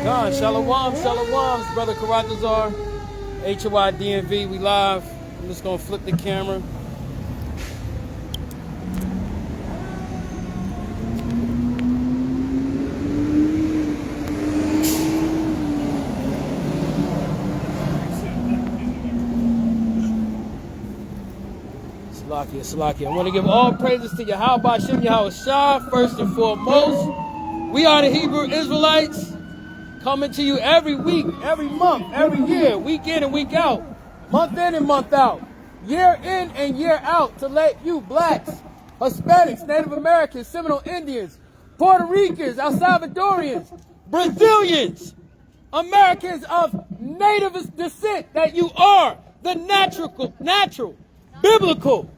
Khan, shalom, shalom, brother Karatazar, HOIDNV, we live. I'm just gonna flip the camera. Salakia. I want to give all praises to Yahweh Shem Yahweh Shah, first and foremost. We are the Hebrew Israelites, coming to you every week, every month, every year, week in and week out, month in and month out, year in and year out, to let you blacks, Hispanics, Native Americans, Seminole Indians, Puerto Ricans, El Salvadorians, Brazilians, Americans of native descent that you are, the natural, biblical,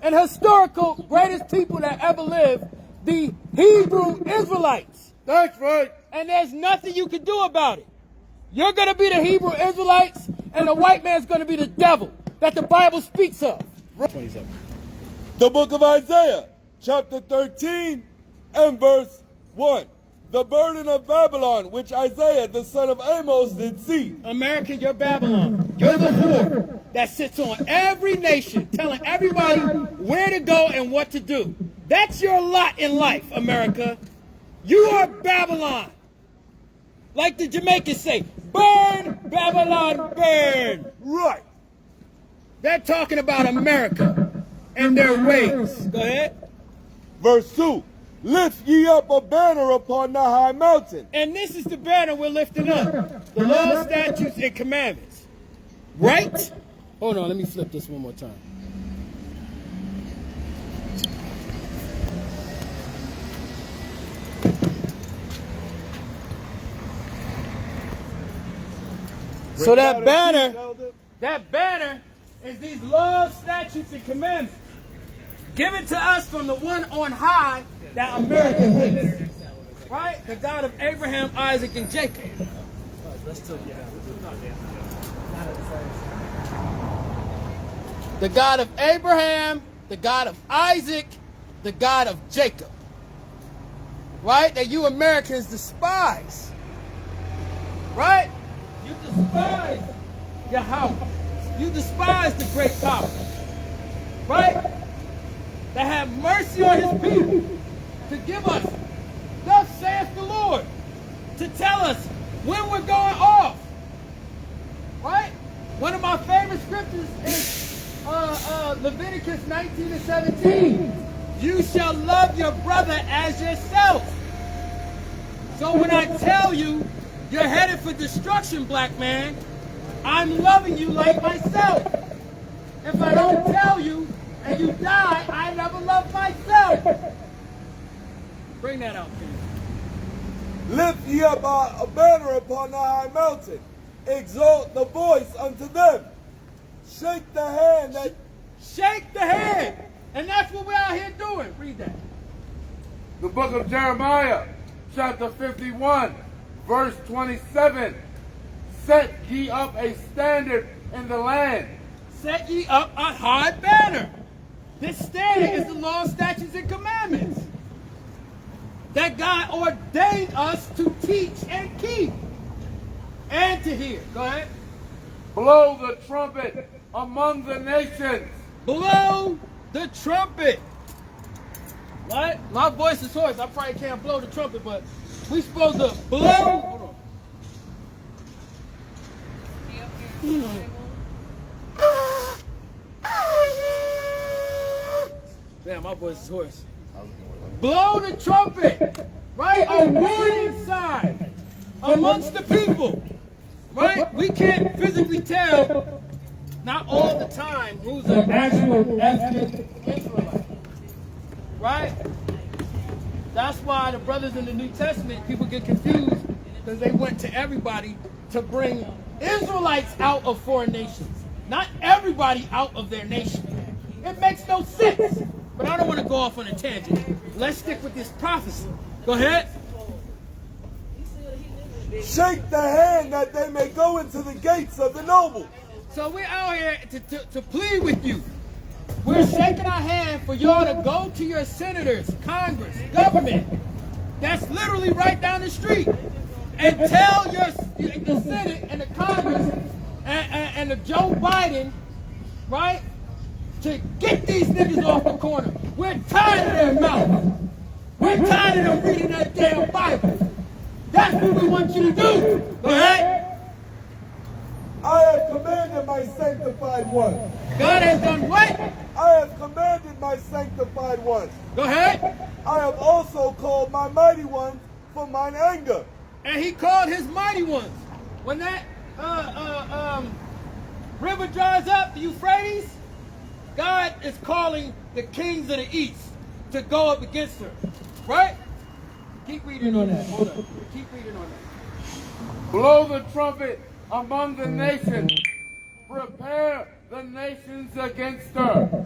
and historical greatest people that ever lived, the Hebrew Israelites. That's right. And there's nothing you can do about it. You're going to be the Hebrew Israelites, and the white man's going to be the devil that the Bible speaks of. 27. The book of Isaiah, chapter 13 and verse 1. The burden of Babylon, which Isaiah, the son of Amos, did see. America, you're Babylon. You're the whore that sits on every nation, telling everybody where to go and what to do. That's your lot in life, America. You are Babylon. Like the Jamaicans say, burn, Babylon, burn. Right. They're talking about America and their ways. Go ahead. Verse 2. Lift ye up a banner upon the high mountain. And this is the banner we're lifting up. The law, statutes, and commandments. Right? Hold on, let me flip this one more time. So that banner is these laws, statutes, and commandments given to us from the one on high that America hates. Right? The God of Abraham, Isaac, and Jacob. The God of Abraham, the God of Isaac, the God of Jacob. Right? That you Americans despise. Right? You despise Yahweh. You despise the great power. Right? That have mercy on his people. To give us, thus saith the Lord. To tell us when we're going off. Right? One of my favorite scriptures is Leviticus 19 and 17. You shall love your brother as yourself. So when I tell you you're headed for destruction, black man, I'm loving you like myself. If I don't tell you and you die, I never loved myself. Bring that out, please. Lift ye up a banner upon the high mountain. Exalt the voice unto them. Shake the hand that... Shake the hand. And that's what we're out here doing. Read that. The book of Jeremiah, chapter 51, verse 27. Set ye up a standard in the land. Set ye up a high banner. This standard is the law, statutes, and commandments that God ordained us to teach and keep and to hear. Go ahead. Blow the trumpet among the nations. Blow the trumpet. What? My voice is hoarse. I probably can't blow the trumpet, but we supposed to blow. Hold on. Damn, my voice is hoarse. Blow the trumpet, right? A warning sign amongst the people, right? We can't physically tell, not all the time, who's an actual ethnic Israelite, right? That's why the brothers in the New Testament, people get confused because they went to everybody to bring Israelites out of foreign nations, not everybody out of their nation. It makes no sense. But I don't want to go off on a tangent. Let's stick with this prophecy. Go ahead. Shake the hand that they may go into the gates of the noble. So we're out here to plead with you. We're shaking our hand for y'all to go to your senators, Congress, government. That's literally right down the street. and tell the Senate and the Congress and the Joe Biden, right, to get these niggas off the corner. We're tired of their mouth. We're tired of them reading that damn Bible. That's what we want you to do. Go ahead. I have commanded my sanctified ones. God has done what? I have commanded my sanctified ones. Go ahead. I have also called my mighty ones for mine anger. And he called his mighty ones. When that river dries up, the Euphrates, God is calling the kings of the east to go up against her. Right? Keep reading on that. Hold on. Keep reading on that. Blow the trumpet among the nations. Prepare the nations against her.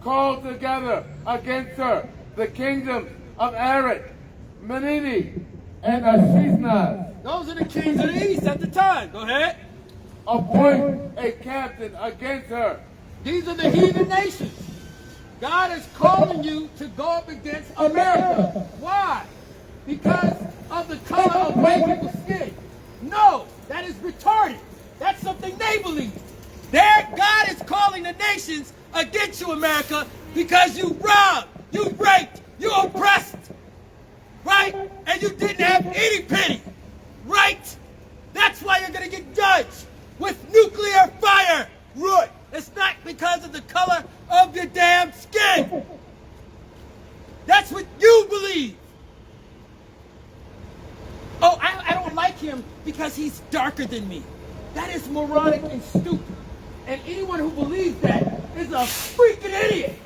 Call together against her the kingdoms of Arad, Menini, and Ashisnaz. Those are the kings of the east at the time. Go ahead. Appoint a captain against her. These are the heathen nations. God is calling you to go up against America. Why? Because of the color of white people's skin. No, that is retarded. That's something they believe. God is calling the nations against you, America, because you robbed, you raped, you oppressed, right? And you didn't have any pity, right? That's why you're going to get judged with nuclear fire. Right. It's not because of the color of your damn skin. That's what you believe. Oh, I don't like him because he's darker than me. That is moronic and stupid. And anyone who believes that is a freaking idiot.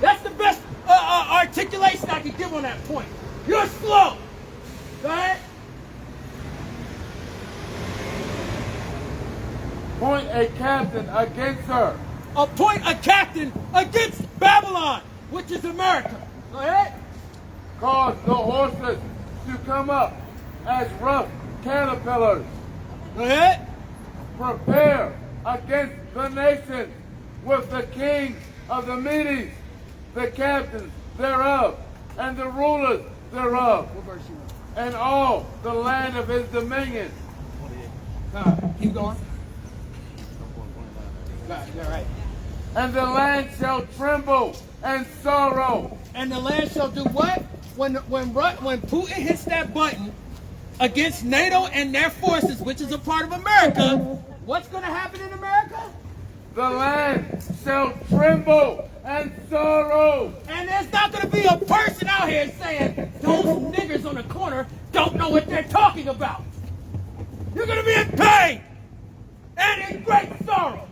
That's the best articulation I can give on that point. You're slow. Go ahead. Appoint a captain against her. Appoint a captain against Babylon, which is America. Go ahead. Cause the horses to come up as rough caterpillars. Go ahead. Prepare against the nations with the kings of the Medes, the captains thereof, and the rulers thereof, What verse you want? and all the land of his dominion. Keep going. All right. And the land shall tremble and sorrow. And the land shall do what? When Putin hits that button against NATO and their forces, which is a part of America, what's going to happen in America? The land shall tremble and sorrow. And there's not going to be a person out here saying those niggers on the corner don't know what they're talking about. You're going to be in pain and in great sorrow.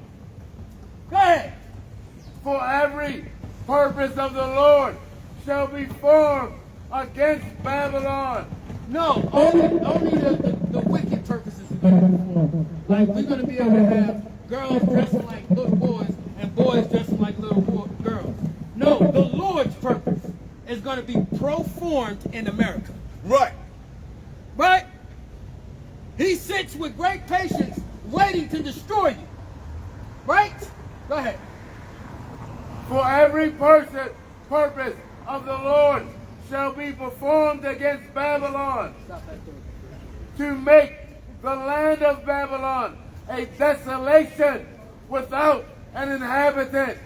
Go ahead. For every purpose of the Lord shall be formed against Babylon. No, only the wicked purposes are going to be formed. Like we're going to be able to have girls dressing like little boys and boys dressing like little girls. No, the Lord's purpose is going to be pro-formed in America. Right. Right? He sits with great patience waiting to destroy you. Right? Go ahead. For every purpose of the Lord shall be performed against Babylon, Stop right there. to make the land of Babylon a desolation without an inhabitant.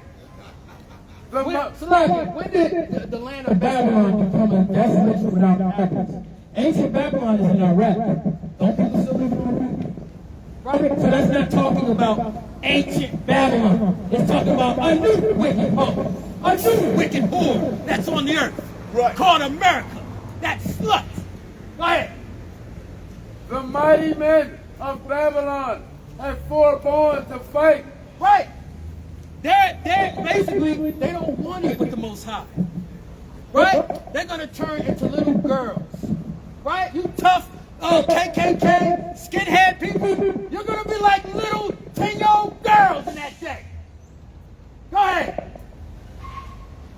When did the land of Babylon become a desolation without inhabitants? Ancient Babylon is in Iraq. Don't people still live in Iraq? Right? So that's not talking about ancient Babylon. It's talking about a new wicked home. A new wicked whore that's on the earth. Right. Called America. That slut. Go ahead. The mighty men of Babylon have forborne to fight. Right. They're basically, they don't want it with the Most High. Right? They're going to turn into little girls. Right? You tough KKK, skinhead people, you're going to be like little 10-year-old girls in that day. Go ahead.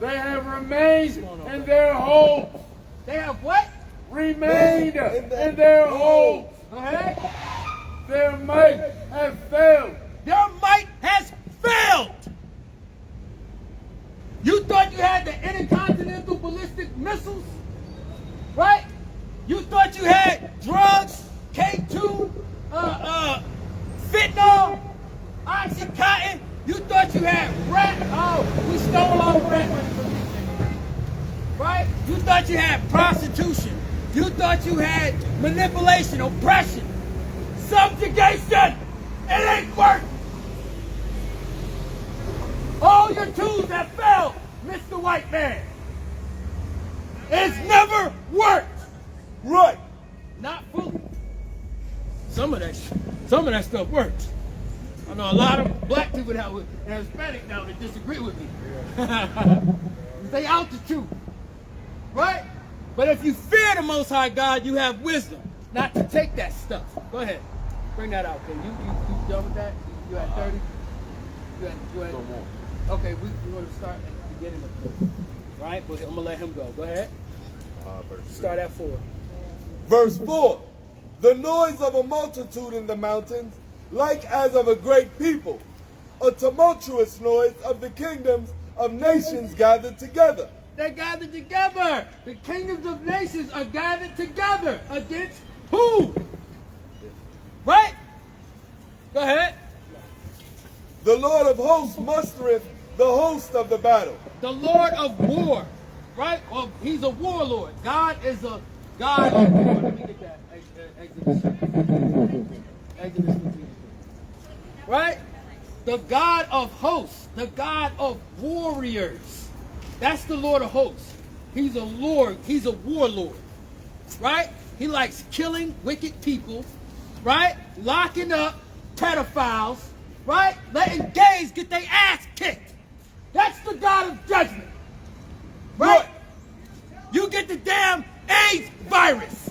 They have remained in their holes. They have what? Remained in their holes. Go ahead. Their might has failed. Their might has failed. You thought you had the intercontinental ballistic missiles? Right? You thought you had drugs, K2, fentanyl, Oxycontin. You thought you had rat. Oh, we stole all the rat money from these niggas. Right? You thought you had prostitution. You thought you had manipulation, oppression, subjugation. It ain't working. All your tools have failed, Mr. White Man. It's never worked. Right. Not fully. Some of that stuff works. I know a lot of black people that and Hispanic now that disagree with me. Stay out the truth. Right? But if you fear the Most High God, you have wisdom not to take that stuff. Go ahead. Bring that out, King. You done with that? You at 30? You at okay, we want to start at the beginning of this. Right? But I'm going to let him go. Go ahead. Start at 4. Verse 4. The noise of a multitude in the mountains, like as of a great people, a tumultuous noise of the kingdoms of nations gathered together. They gathered together. The kingdoms of nations are gathered together. Against who? Right? Go ahead. The Lord of hosts mustereth the host of the battle. The Lord of war. Right? Well, he's a warlord. God is a God of war. Let me get that. Exodus 15. Right? The God of hosts. The God of warriors. That's the Lord of hosts. He's a lord. He's a warlord. Right? He likes killing wicked people. Right? Locking up pedophiles. Right? Letting gays get their ass kicked. That's the God of judgment. Right? You get the damn AIDS virus.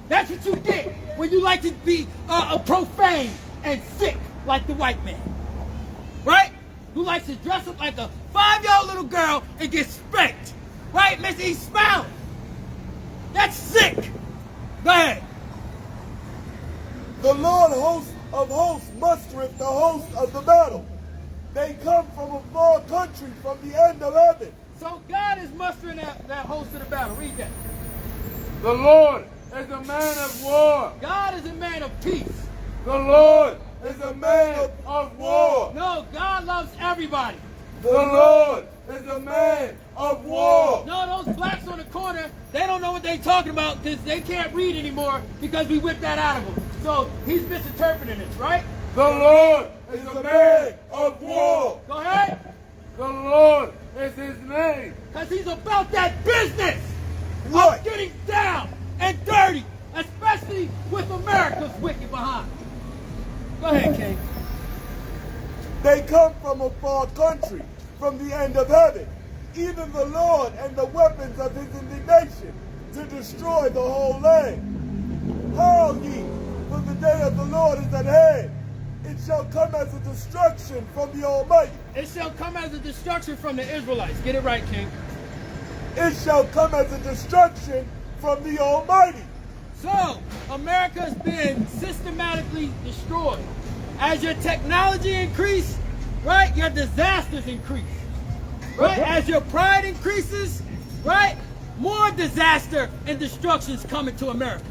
That's what you get when you like to be profane and sick like the white man. Right? Who likes to dress up like a 5-year-old little girl and get spanked. Right, Miss E. Smile? That's sick. Go ahead. The Lord host of hosts mustereth the host of the battle. They come from a far country, from the end of heaven. So God is mustering that host of the battle. Read that. The Lord is a man of war. God is a man of peace. The Lord is a man of war. No, God loves everybody. The Lord is a man of war. No, those blacks on the corner, they don't know what they're talking about because they can't read anymore because we whipped that out of them. So he's misinterpreting it, right? The Lord is a man of war. Go ahead. The Lord is his name. Because he's about that business Right. of getting down and dirty, especially with America's wicked behind. Go ahead, King. They come from a far country, from the end of heaven. Even the Lord and the weapons of his indignation to destroy the whole land. Hail ye, for the day of the Lord is at hand. It shall come as a destruction from the Almighty. It shall come as a destruction from the Israelites. Get it right, King. It shall come as a destruction from the Almighty. So, America's been systematically destroyed. As your technology increase, right, your disasters increase. Right? As your pride increases, right, more disaster and destruction's coming to America.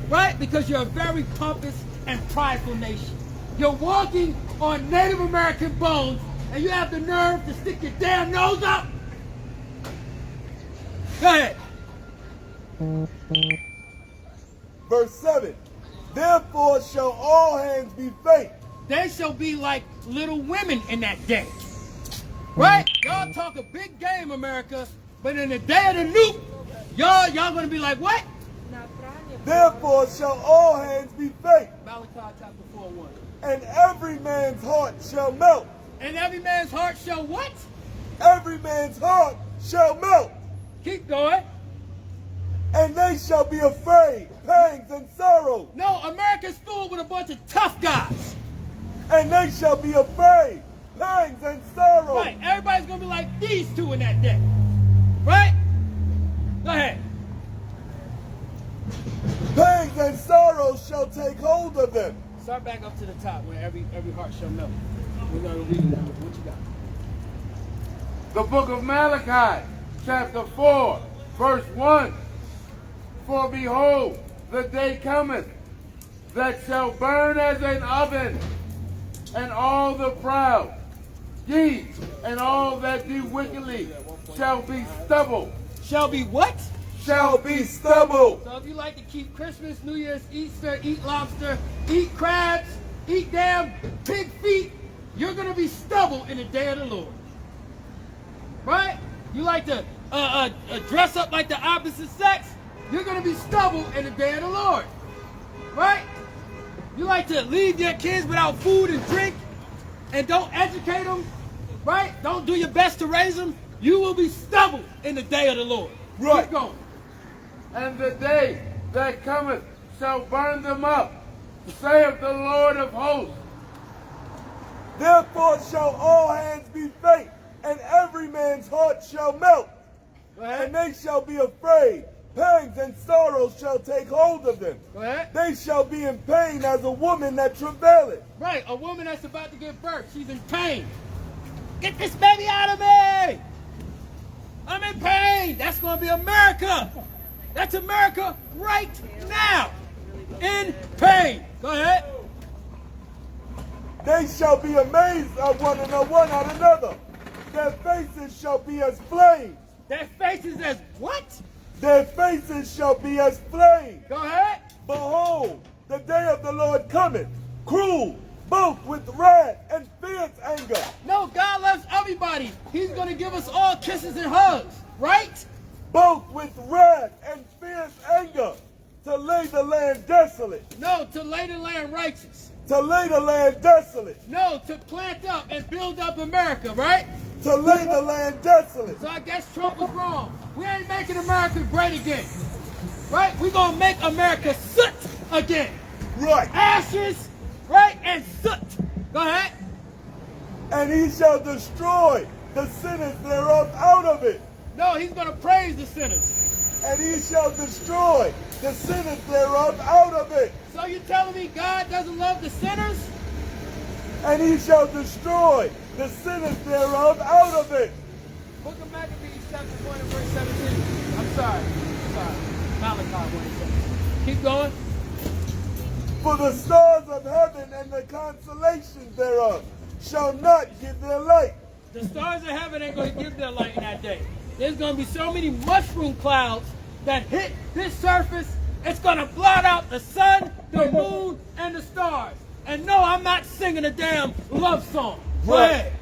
Right? Because you're a very pompous and prideful nation. You're walking on Native American bones, and you have the nerve to stick your damn nose up? Go ahead. Verse 7. Therefore shall all hands be faint. They shall be like little women in that day. Right? Y'all talk a big game, America, but in the day of the nuke, y'all gonna be like, what? Therefore shall all hands be faint. Malachi chapter 4:1. And every man's heart shall melt. And every man's heart shall what? Every man's heart shall melt. Keep going. And they shall be afraid, pangs and sorrows. No, America's full with a bunch of tough guys. And they shall be afraid, pangs and sorrows. Right, everybody's gonna be like these two in that day. Right? Go ahead. Pangs and sorrows shall take hold of them. Start back up to the top where every heart shall melt. We're gonna read it now. What you got? The book of Malachi, chapter 4, verse 1. For behold, the day cometh that shall burn as an oven, and all the proud, ye, and all that do wickedly, shall be stubble. Shall be what? Shall be stubble. So if you like to keep Christmas, New Year's, Easter, eat lobster, eat crabs, eat damn pig feet, you're going to be stubble in the day of the Lord. Right? You like to dress up like the opposite sex, you're going to be stubble in the day of the Lord. Right? You like to leave your kids without food and drink and don't educate them, right? Don't do your best to raise them, you will be stubble in the day of the Lord. Right. Keep going. And the day that cometh shall burn them up, saith the Lord of hosts. Therefore shall all hands be faint, and every man's heart shall melt. Go ahead. And they shall be afraid. Pangs and sorrows shall take hold of them. Go ahead. They shall be in pain as a woman that travaileth. Right, a woman that's about to give birth, she's in pain. Get this baby out of me! I'm in pain! That's going to be America! That's America right now! In pain! Go ahead. They shall be amazed at one at another. Their faces shall be as flames. Their faces as what? Their faces shall be as flames. Go ahead. Behold, the day of the Lord cometh, cruel, both with wrath and fierce anger. No, God loves everybody. He's going to give us all kisses and hugs, right? Both with wrath and fierce anger, to lay the land desolate. No, to lay the land righteous. To lay the land desolate. No, to plant up and build up America, right? To lay the land desolate. So I guess Trump was wrong. We ain't making America great again, right? We're going to make America soot again. Right. Ashes, right? And soot. Go ahead. And he shall destroy the sinners thereof out of it. No, he's going to praise the sinners. And he shall destroy the sinners thereof out of it. So you're telling me God doesn't love the sinners? And he shall destroy the sinners thereof out of it. Book of Maccabees, chapter 1 and verse 17. I'm sorry. Malachi 1 and 17. Keep going. For the stars of heaven and the constellations thereof shall not give their light. The stars of heaven ain't going to give their light in that day. There's going to be so many mushroom clouds that hit this surface, it's going to blot out the sun, the moon, and the stars. And no, I'm not singing a damn love song. Go ahead.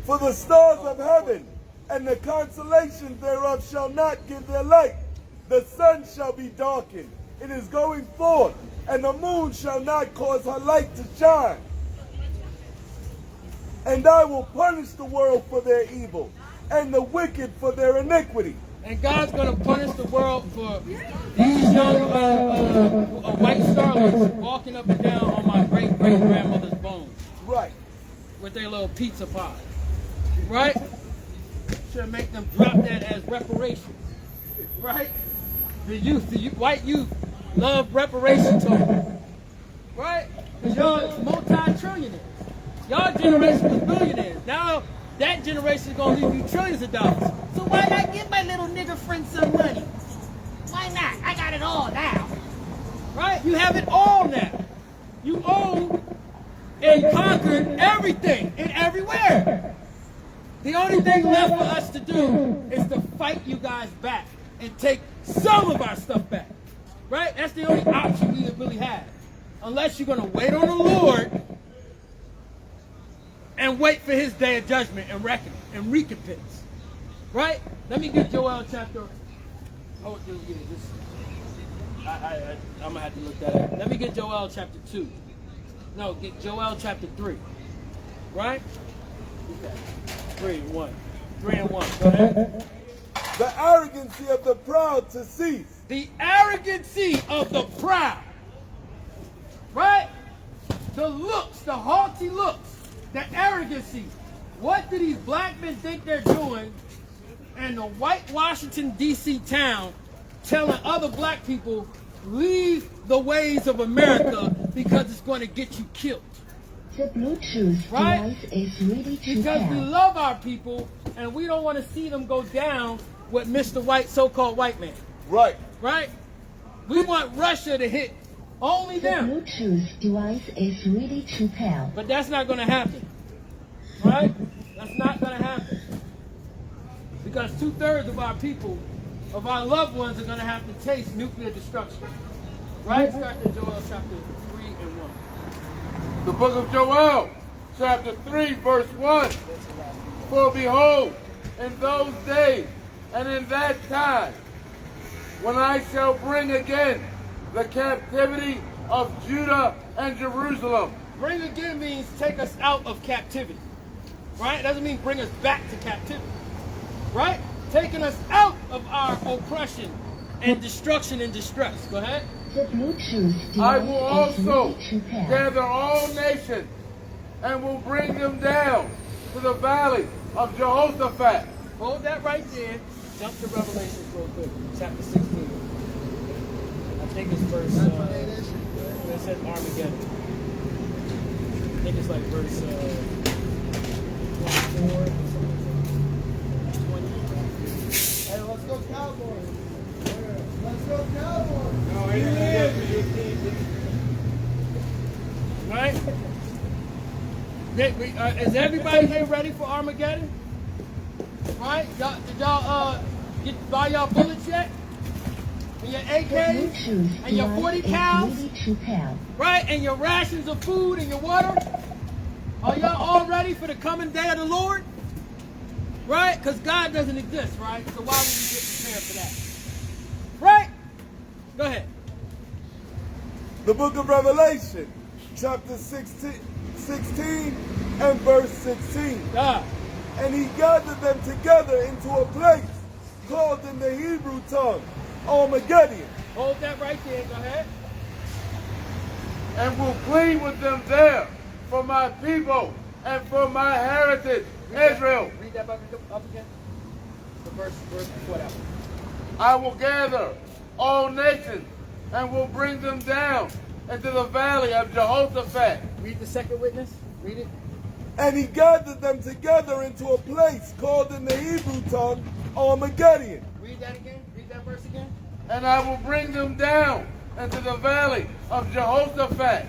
For the stars of heaven and the constellations thereof shall not give their light. The sun shall be darkened. It is going forth, and the moon shall not cause her light to shine. And I will punish the world for their evil, and the wicked for their iniquity. And God's going to punish the world for these young white starlets walking up and down on my great-great-grandmother's bones. Right. With their little pizza pie. Right? Should make them drop that as reparations. Right? The white youth love reparation talk. Right? Because y'all multi-trillionaires. Y'all generation was billionaires. Now that generation is going to leave you trillions of dollars. So why not give my little nigger friend some money? Why not? I got it all now. Right? You have it all now. You own and conquered everything and everywhere. The only thing left for us to do is to fight you guys back and take some of our stuff back. Right? That's the only option we really have. Unless you're going to wait on the Lord and wait for his day of judgment and reckoning and recompense. Right? Let me get Joel chapter. Oh, yeah, I'm going to have to look that up. Let me get Joel chapter 2. No, get Joel chapter 3. Right? Okay. 3 and 1. 3 and 1. Go ahead. The arrogancy of the proud to cease. The arrogancy of the proud. Right? The looks, the haughty looks, the arrogancy. What do these black men think they're doing in the white Washington, D.C. town telling other black people, leave the ways of America because it's going to get you killed? The Bluetooth Right? device is ready to Because we pair. love our people and we don't want to see them go down with Mr. White, so-called white man. Right. Right? We want Russia to hit only The them. Bluetooth device is ready to pair. But that's not going to happen. Right? That's not going to happen. Because 2/3 of our people, of our loved ones, are going to have to taste nuclear destruction. Right? Start in Joel chapter 3 and 1. The book of Joel, chapter 3, verse 1. For behold, in those days and in that time, when I shall bring again the captivity of Judah and Jerusalem. Bring again means take us out of captivity. Right? It doesn't mean bring us back to captivity. Right? Taking us out of our oppression and destruction and distress. Go ahead. The Bluetooth I device will is also ready to pair. gather all nations and will bring them down to the valley of Jehoshaphat. Hold that right there. Jump to Revelation real quick. Chapter 16. I think it's verse, it says Armageddon. I think it's like verse 24, 20. Hey, let's go Cowboys. Let's go Cowboys. No, ain't gonna get to your team. Right? Is everybody here ready for Armageddon? Right? Did y'all buy y'all bullets yet? And your The AKs? Bluetooth And your 40 device cows? is ready to pair. Right? And your rations of food and your water? Are y'all all ready for the coming day of the Lord? Right? Because God doesn't exist, right? So why would we get prepared for that? Right? Go ahead. The book of Revelation, chapter 16 and verse 16. God. And he gathered them together into a place called in the Hebrew tongue Armageddon. Hold that right there. Go ahead. And will plead with them there for my people and for my heritage, Israel. Read that up again. The verse before that one. I will gather all nations and will bring them down into the valley of Jehoshaphat. Read the second witness. Read it. And he gathered them together into a place called in the Hebrew tongue Armageddon. Read that again. Read that verse again. And I will bring them down into the valley of Jehoshaphat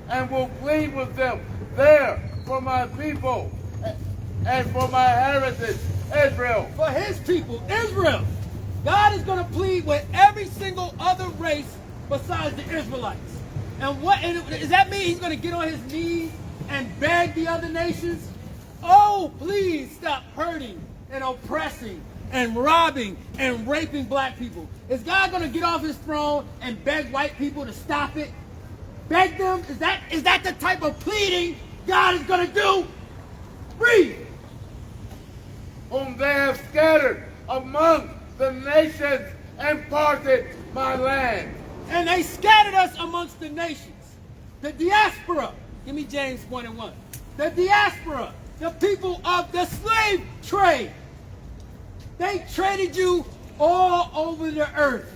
and will plead with them there for my people and for my heritage, Israel. For his people, Israel. God is going to plead with every single other race besides the Israelites. And does that mean he's going to get on his knees and beg the other nations? Oh, please stop hurting and oppressing and robbing and raping black people. Is God going to get off his throne and beg white people to stop it? Beg them? Is that the type of pleading God is going to do? Read. Whom they have scattered among the nations and parted my land. And they scattered us amongst the nations. The diaspora. Give me James 1 and 1. The diaspora. The people of the slave trade. They traded you all over the earth.